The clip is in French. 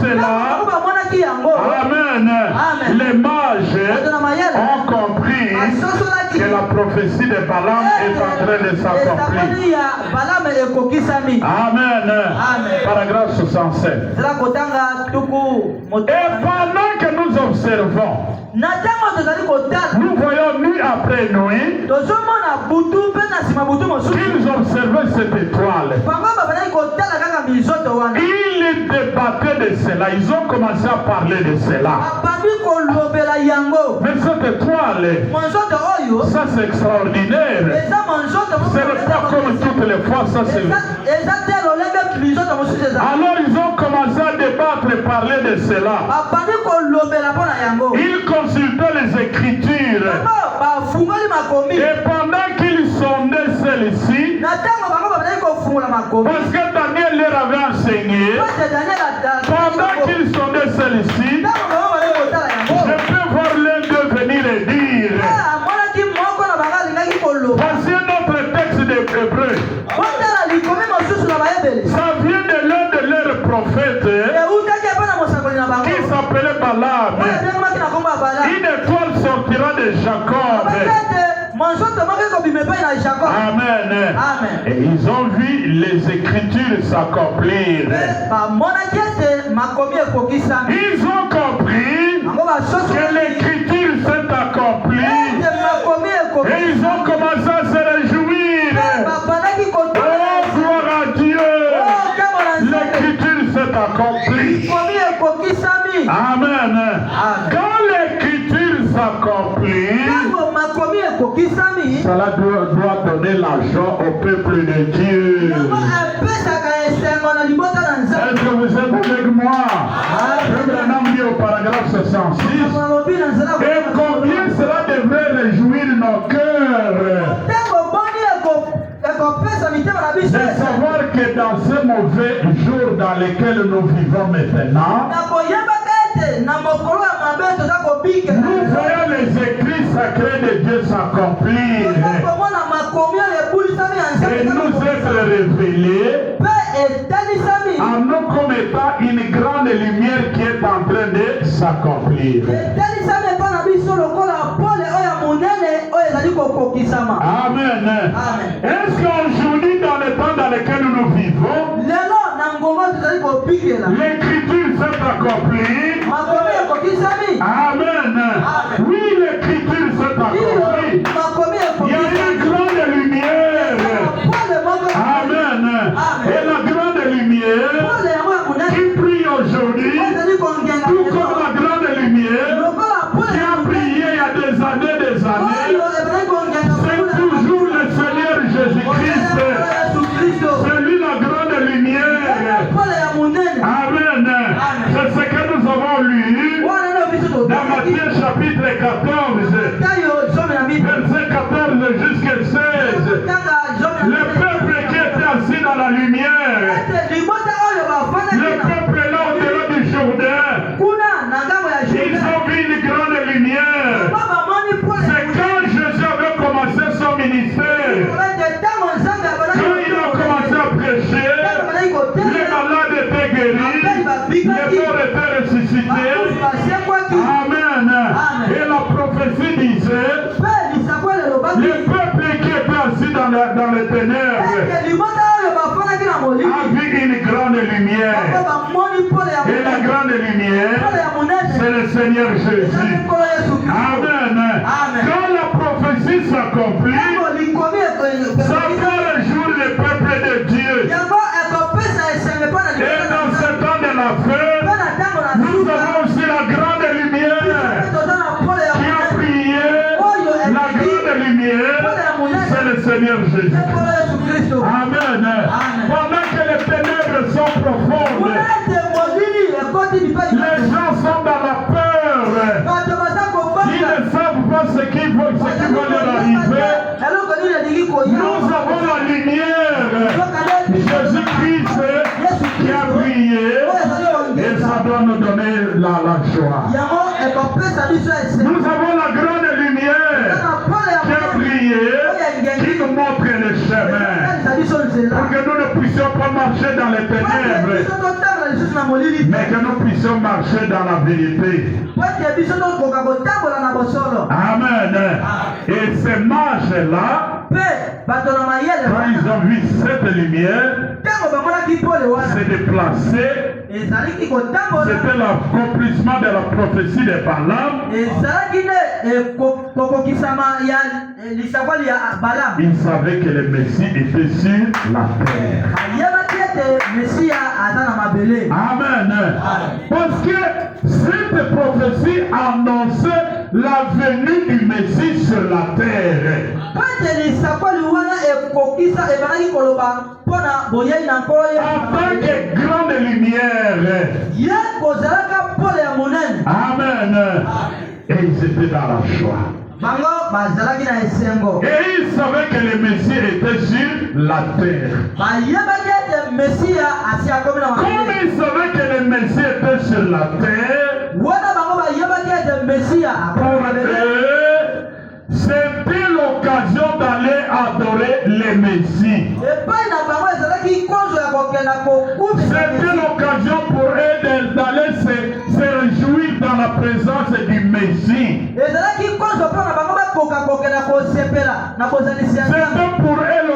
cela, amen, les mages ont compris que la prophétie de Balaam est en train de s'accomplir. Amen. Paragraphe 67. Et pendant que nous observons, nous voyons nuit après nuit qu'ils observaient cette étoile. Ils débattaient de cela. Ils ont commencé à parler de cela. Mais cette étoile, ça c'est extraordinaire. Ce n'est pas comme toutes les fois, ça c'est... Alors ils ont commencé à débattre et parler de cela. Ils consultaient les Écritures. Et pendant qu'ils sondaient celle-ci, parce que Daniel leur avait enseigné, pendant qu'ils sondaient celle-ci, je peux voir l'un d'eux venir et dire, voici notre texte de Hébreu. Ça vient de l'un de leurs prophètes qui s'appelait Balaam. Une étoile sortira de Jacob. Amen. Et ils ont vu les Écritures s'accomplir. Ils ont compris que l'Écriture s'est accomplie. Et ils ont commencé à se réjouir. Oh, gloire à Dieu. L'Écriture s'est accomplie. Amen. Quand l'Écriture s'accomplit, cela doit donner la joie au peuple de Dieu. Est-ce que vous êtes avec moi? Je maintenant dis au paragraphe 66. Et combien cela devrait réjouir nos cœurs de savoir que dans ce mauvais jour dans lequel nous vivons maintenant, nous voyons les écrits sacrés de Dieu s'accomplir et nous être révélés en nous comme étant une grande lumière qui est en train de s'accomplir. Amen. Est-ce qu'aujourd'hui, dans le temps dans lequel nous vivons, l'Écriture s'est accomplie? Amen. Oui, l'Écriture s'est accomplie. Il y a une grande lumière. Amen. Et la grande lumière qui brille aujourd'hui, tout comme la grande lumière qui a brillé il y a des années, c'est toujours le Seigneur Jésus-Christ. C'est lui la grande lumière. Amen. C'est ce que nous avons lu dans Matthieu chapitre 14, verset 14 jusqu'à 16. Le peuple qui était assis dans la lumière, le peuple là au-delà du Jourdain, ils ont vu une grande lumière. C'est quand Jésus avait commencé son ministère, quand il a commencé à prêcher, les malades étaient guéris, les morts étaient ressuscités. Amen. Et la prophétie disait, le peuple qui était assis dans les ténèbres a vu une grande lumière. Et la grande lumière, c'est le Seigneur Jésus. Amen. Quand la prophétie s'accomplit, ça fait le jour le peuple de Dieu. Et dans ce temps de la fin, nous avons aussi la grande lumière qui a brillé. La grande lumière, c'est le Seigneur Jésus. Amen. Pendant que les ténèbres sont profondes, les gens sont dans la peur. Ils ne savent pas ce qui va leur arriver. Nous avons la lumière, Jésus-Christ qui a brillé, et ça doit nous donner la joie. Nous avons la grande lumière qui a brillé, qui nous montre le chemin, pour que nous ne puissions pas marcher dans les ténèbres. mais que nous puissions marcher dans la vérité. Amen. Et ces mages-là, quand ils ont vu cette lumière se déplacer, c'était l'accomplissement de la prophétie de Balaam. Il savait que le Messie était sur la terre. Amen. Parce que cette prophétie annonçait la venue du Messie sur la terre. En tant que grande lumière. Amen. Et ils étaient dans la joie. Et ils savaient que le Messie était sur la terre. Comme ils savaient que le Messie était sur la terre, pour eux, c'était l'occasion d'aller adorer le Messie. C'était l'occasion pour eux d'aller se réjouir dans la présence du Messie. C'était pour eux